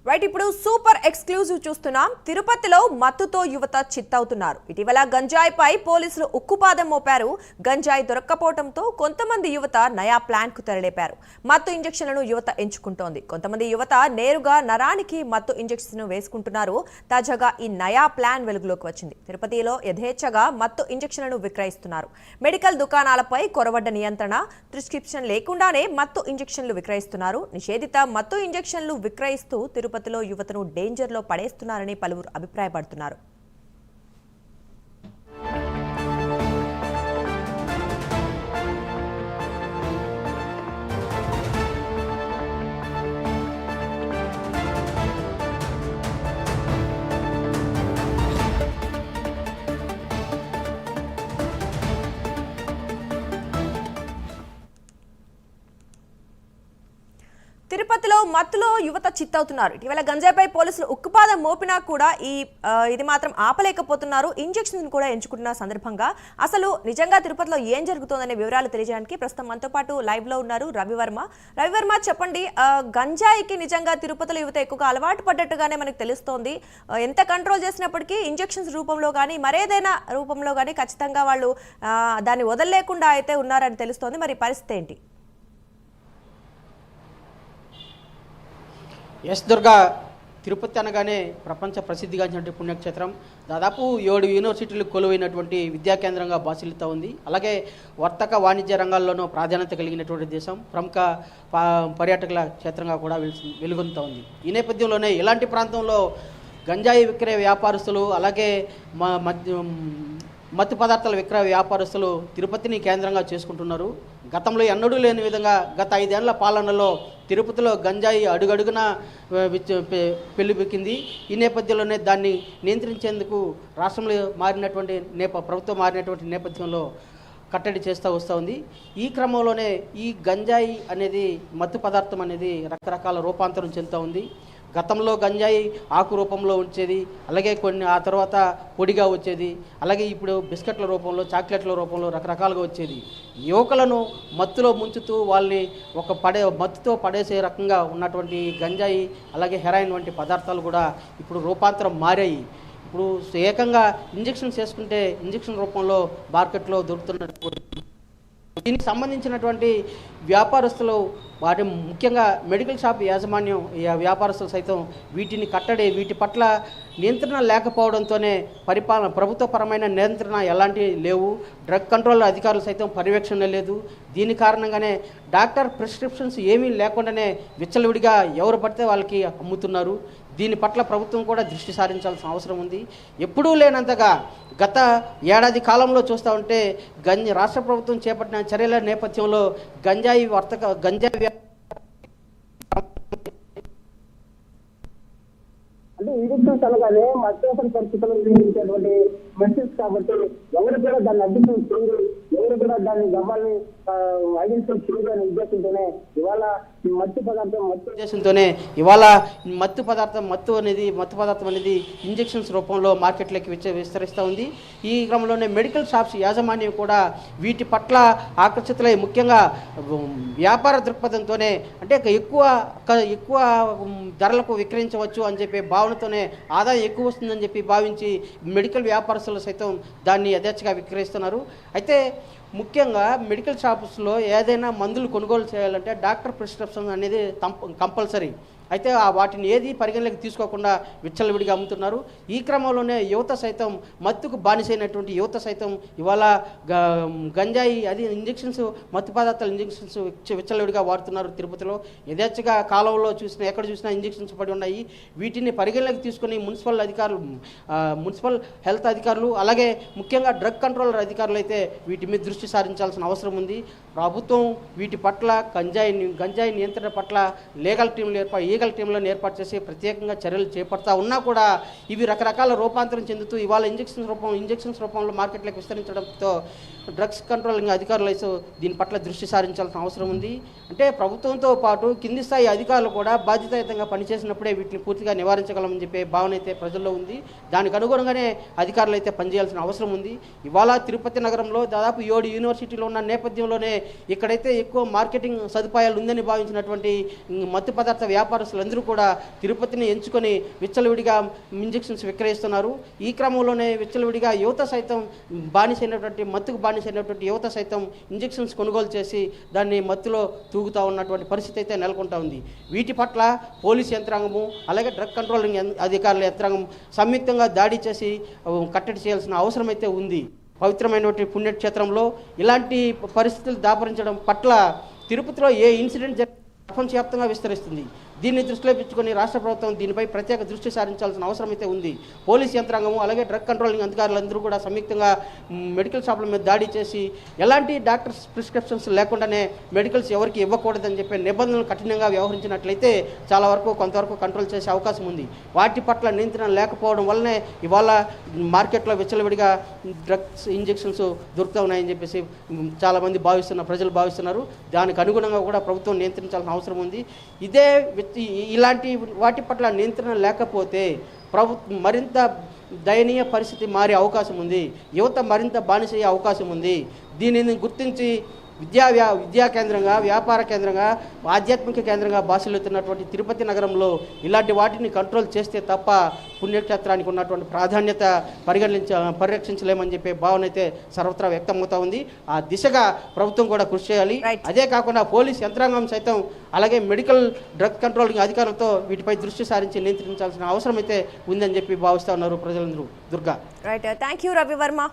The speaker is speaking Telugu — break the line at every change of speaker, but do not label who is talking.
రైట్ ఇప్పుడు సూపర్ ఎక్స్క్లూజివ్ చూస్తున్నాం. తిరుపతిలో మత్తుతో యువత చిత్తవుతున్నారు. ఇటీవల గంజాయిపై పోలీసులు ఉక్కుపాదం మోపారు. గంజాయి దొరక్కపోవడంతో కొంతమంది యువత నయా ప్లాన్ కు తెరలేపారు. మత్తు ఇంజెక్షన్లను యువత ఎంచుకుంటోంది. కొంతమంది యువత నేరుగా నరానికి మత్తు ఇంజెక్షన్ వేసుకుంటున్నారు. తాజాగా ఈ నయా ప్లాన్ వెలుగులోకి వచ్చింది. తిరుపతిలో యథేచ్ఛగా మత్తు ఇంజెక్షన్లను విక్రయిస్తున్నారు. మెడికల్ దుకాణాలపై కొరవడ్డ నియంత్రణ, ప్రిస్క్రిప్షన్ లేకుండానే మత్తు ఇంజెక్షన్లు విక్రయిస్తున్నారు. నిషేధిత మత్తు ఇంజెక్షన్లు విక్రయిస్తూ తిరుపతిలో యువతను డేంజర్లో పడేస్తున్నారని పలువురు అభిప్రాయపడుతున్నారు. తిరుపతిలో మత్తులో యువత చిత్తవుతున్నారు. ఇటీవల గంజాయిపై పోలీసులు ఉక్కుపాదం మోపినా కూడా ఇది మాత్రం ఆపలేకపోతున్నారు. ఇంజెక్షన్ కూడా ఎంచుకుంటున్న సందర్భంగా అసలు నిజంగా తిరుపతిలో ఏం జరుగుతోందనే వివరాలు తెలియజేయడానికి ప్రస్తుతం మనతో పాటు లైవ్ లో ఉన్నారు రవివర్మ. రవివర్మ, చెప్పండి, గంజాయికి నిజంగా తిరుపతిలో యువత ఎక్కువగా అలవాటు పడ్డట్టుగానే మనకు తెలుస్తోంది. ఎంత కంట్రోల్ చేసినప్పటికీ ఇంజెక్షన్స్ రూపంలో కానీ మరేదైనా రూపంలో కానీ ఖచ్చితంగా వాళ్ళు దాన్ని వదలలేకుండా అయితే ఉన్నారని తెలుస్తోంది. మరి పరిస్థితి ఏంటి?
ఎస్ దుర్గా, తిరుపతి అనగానే ప్రపంచ ప్రసిద్ధిగాంచినటువంటి పుణ్యక్షేత్రం. దాదాపు 7 యూనివర్సిటీలు కొలువైనటువంటి విద్యా కేంద్రంగా బాసిల్లుతూ ఉంది. అలాగే వర్తక వాణిజ్య రంగాల్లోనూ ప్రాధాన్యత కలిగినటువంటి దేశం, ప్రముఖ పర్యాటకుల క్షేత్రంగా కూడా వెలుగొందుతూ ఉంది. ఈ నేపథ్యంలోనే ఇలాంటి ప్రాంతంలో గంజాయి విక్రయ వ్యాపారస్తులు, అలాగే మత్తు పదార్థాల విక్రయ వ్యాపారస్తులు తిరుపతిని కేంద్రంగా చేసుకుంటున్నారు. గతంలో ఎన్నడూ లేని విధంగా గత 5 ఏళ్ల పాలనలో తిరుపతిలో గంజాయి అడుగడుగున పెళ్లిబెక్కింది. ఈ నేపథ్యంలోనే దాన్ని నియంత్రించేందుకు రాష్ట్రంలో మారినటువంటి ప్రభుత్వం మారినటువంటి నేపథ్యంలో కట్టడి చేస్తూ వస్తూ ఉంది. ఈ క్రమంలోనే ఈ గంజాయి అనేది మత్తు పదార్థం అనేది రకరకాల రూపాంతరం చెందుతూ ఉంది. గతంలో గంజాయి ఆకు రూపంలో వచ్చేది, అలాగే ఆ తర్వాత పొడిగా వచ్చేది, అలాగే ఇప్పుడు బిస్కెట్ల రూపంలో, చాక్లెట్ల రూపంలో రకరకాలుగా వచ్చేది. యువకులను మత్తులో ముంచుతూ వాళ్ళని మత్తుతో పడేసే రకంగా ఉన్నటువంటి గంజాయి, అలాగే హెరాయిన్ వంటి పదార్థాలు కూడా ఇప్పుడు రూపాంతరం మారాయి. ఇప్పుడు ఏకంగా ఇంజెక్షన్స్ వేసుకుంటే ఇంజెక్షన్ రూపంలో మార్కెట్లో దొరుకుతున్నటువంటి దీనికి సంబంధించినటువంటి వ్యాపారస్తులు, వాటి ముఖ్యంగా మెడికల్ షాప్ యాజమాన్యం వ్యాపారస్తులు సైతం వీటి పట్ల నియంత్రణ లేకపోవడంతోనే ప్రభుత్వపరమైన నియంత్రణ ఎలాంటివి లేవు. డ్రగ్ కంట్రోల్ అధికారులు సైతం పర్యవేక్షణ లేదు. దీని కారణంగానే డాక్టర్ ప్రిస్క్రిప్షన్స్ ఏమీ లేకుండానే విచ్చలవిడిగా ఎవరు పడితే వాళ్ళకి అమ్ముతున్నారు. దీని పట్ల ప్రభుత్వం కూడా దృష్టి సారించాల్సిన అవసరం ఉంది. ఎప్పుడూ లేనంతగా గత ఏడాది కాలంలో చూస్తూ ఉంటే రాష్ట్ర ప్రభుత్వం చేపట్టిన చర్యల నేపథ్యంలో గంజాయి
అంటే ఇంజక్షన్స్ అనగానే అత్యవసర పరిస్థితుల్లో ఉపయోగించేటువంటి మెడిసిన్స్ కాబట్టి ఎవరు కూడా దాన్ని అడ్మిషన్ చేయండి, ఎవరు కూడా దాన్ని గమ్మాన్ని ఐడెంటిఫై చేయాలి అనే ఉద్దేశంతోనే ఇవాళ మత్తు పదార్థం అనేది ఇంజెక్షన్స్ రూపంలో మార్కెట్లోకి విస్తరిస్తూ ఉంది. ఈ క్రమంలోనే మెడికల్ షాప్స్ యాజమాన్యం కూడా వీటి పట్ల ఆకర్షితులై ముఖ్యంగా వ్యాపార దృక్పథంతోనే, అంటే ఎక్కువ ధరలకు విక్రయించవచ్చు అని చెప్పి భావనతోనే, ఆదాయం ఎక్కువ వస్తుందని చెప్పి భావించి మెడికల్ వ్యాపారస్తులు సైతం దాన్ని యథేచ్ఛగా విక్రయిస్తున్నారు. అయితే ముఖ్యంగా మెడికల్ షాప్స్లో ఏదైనా మందులు కొనుగోలు చేయాలంటే డాక్టర్ ప్రిస్క్రిప్షన్ అనేది కంపల్సరీ. అయితే వాటిని ఏది పరిగణలోకి తీసుకోకుండా విచ్చలవిడిగా అమ్ముతున్నారు. ఈ క్రమంలోనే యువత సైతం, మత్తుకు బానిసైనటువంటి యువత సైతం ఇవాళ గంజాయి అది ఇంజెక్షన్స్, మత్తు పదార్థాల ఇంజెక్షన్స్ విచ్చలవిడిగా వాడుతున్నారు. తిరుపతిలో యథేచ్ఛగా కాలంలో ఎక్కడ చూసినా ఇంజెక్షన్స్ పడి ఉన్నాయి. వీటిని పరిగణలోకి తీసుకుని మున్సిపల్ హెల్త్ అధికారులు, అలాగే ముఖ్యంగా డ్రగ్ కంట్రోలర్ అధికారులు అయితే వీటి మీద దృష్టి సారించాల్సిన అవసరం ఉంది. ప్రభుత్వం వీటి పట్ల గంజాయి నియంత్రణ పట్ల లీగల్ టీంలను ఏర్పాటు చేసి ప్రత్యేకంగా చర్యలు చేపడతా ఉన్నా కూడా ఇవి రకరకాల రూపాంతరం చెందుతూ ఇవాళ ఇంజెక్షన్స్ రూపంలో మార్కెట్లోకి విస్తరించడంతో డ్రగ్స్ కంట్రోలింగ్ అధికారులు దీని పట్ల దృష్టి సారించాల్సిన అవసరం ఉంది. అంటే ప్రభుత్వంతో పాటు కింది స్థాయి అధికారులు కూడా బాధ్యతాయుతంగా పనిచేసినప్పుడే వీటిని పూర్తిగా నివారించగలమని చెప్పే భావన అయితే ప్రజల్లో ఉంది. దానికి అనుగుణంగానే అధికారులు అయితే పనిచేయాల్సిన అవసరం ఉంది. ఇవాళ తిరుపతి నగరంలో దాదాపు 7 యూనివర్సిటీలు ఉన్న నేపథ్యంలోనే ఇక్కడైతే ఎక్కువ మార్కెటింగ్ సదుపాయాలు ఉందని భావించినటువంటి మత్తు పదార్థ వ్యాపార వ్యాపారస్తులందరూ కూడా తిరుపతిని ఎంచుకొని విచ్చలవిడిగా ఇంజెక్షన్స్ విక్రయిస్తున్నారు. ఈ క్రమంలోనే విచ్చలవిడిగా యువత సైతం మత్తుకు బానిసైనటువంటి యువత సైతం ఇంజెక్షన్స్ కొనుగోలు చేసి దాన్ని మత్తులో తూగుతూ ఉన్నటువంటి పరిస్థితి అయితే నెలకొంటా ఉంది. వీటి పట్ల పోలీస్ యంత్రాంగము అలాగే డ్రగ్ కంట్రోలింగ్ అధికారుల యంత్రాంగం సంయుక్తంగా దాడి చేసి కట్టడి చేయాల్సిన అవసరం అయితే ఉంది. పవిత్రమైనటువంటి పుణ్యక్షేత్రంలో ఇలాంటి పరిస్థితులు దాపరించడం పట్ల తిరుపతిలో ఏ ఇన్సిడెంట్ ప్రపంచవ్యాప్తంగా విస్తరిస్తుంది. దీన్ని దృష్టిలో పెట్టుకొని రాష్ట్ర ప్రభుత్వం దీనిపై ప్రత్యేక దృష్టి సారించాల్సిన అవసరం అయితే ఉంది. పోలీస్ యంత్రాంగము అలాగే డ్రగ్ కంట్రోలింగ్ అధికారులందరూ కూడా సంయుక్తంగా మెడికల్ షాపుల మీద దాడి చేసి ఎలాంటి డాక్టర్స్ ప్రిస్క్రిప్షన్స్ లేకుండానే మెడికల్స్ ఎవరికి ఇవ్వకూడదని చెప్పే నిబంధనలు కఠినంగా వ్యవహరించినట్లయితే చాలా వరకు కొంతవరకు కంట్రోల్ చేసే అవకాశం ఉంది. వాటి పట్ల నియంత్రణ లేకపోవడం వల్లనే ఇవాళ మార్కెట్లో విచ్చలవిడిగా డ్రగ్స్ ఇంజెక్షన్స్ దొరుకుతూ ఉన్నాయని చెప్పేసి చాలామంది ప్రజలు భావిస్తున్నారు. దానికి అనుగుణంగా కూడా ప్రభుత్వం నియంత్రించాల్సిన అవసరం ఉంది. ఇలాంటి వాటి పట్ల నియంత్రణ లేకపోతే మరింత దయనీయ పరిస్థితి మారే అవకాశం ఉంది. యువత మరింత బానిసయ్యే అవకాశం ఉంది. దీనిని గుర్తించి విద్యా కేంద్రంగా, వ్యాపార కేంద్రంగా, ఆధ్యాత్మిక కేంద్రంగా భాషలుతున్నటువంటి తిరుపతి నగరంలో ఇలాంటి వాటిని కంట్రోల్ చేస్తే తప్ప పుణ్యక్షేత్రానికి ఉన్నటువంటి ప్రాధాన్యత పరిరక్షించలేమని చెప్పే భావన అయితే సర్వత్రా వ్యక్తమవుతా ఉంది. ఆ దిశగా ప్రభుత్వం కూడా కృషి చేయాలి. అదే కాకుండా పోలీస్ యంత్రాంగం సైతం అలాగే మెడికల్ డ్రగ్ కంట్రోలింగ్ అధికారులతో వీటిపై దృష్టి సారించి నియంత్రించాల్సిన అవసరం అయితే ఉందని చెప్పి భావిస్తూ ఉన్నారు ప్రజలందరూ. Durga.
Right, thank you Ravi Varma.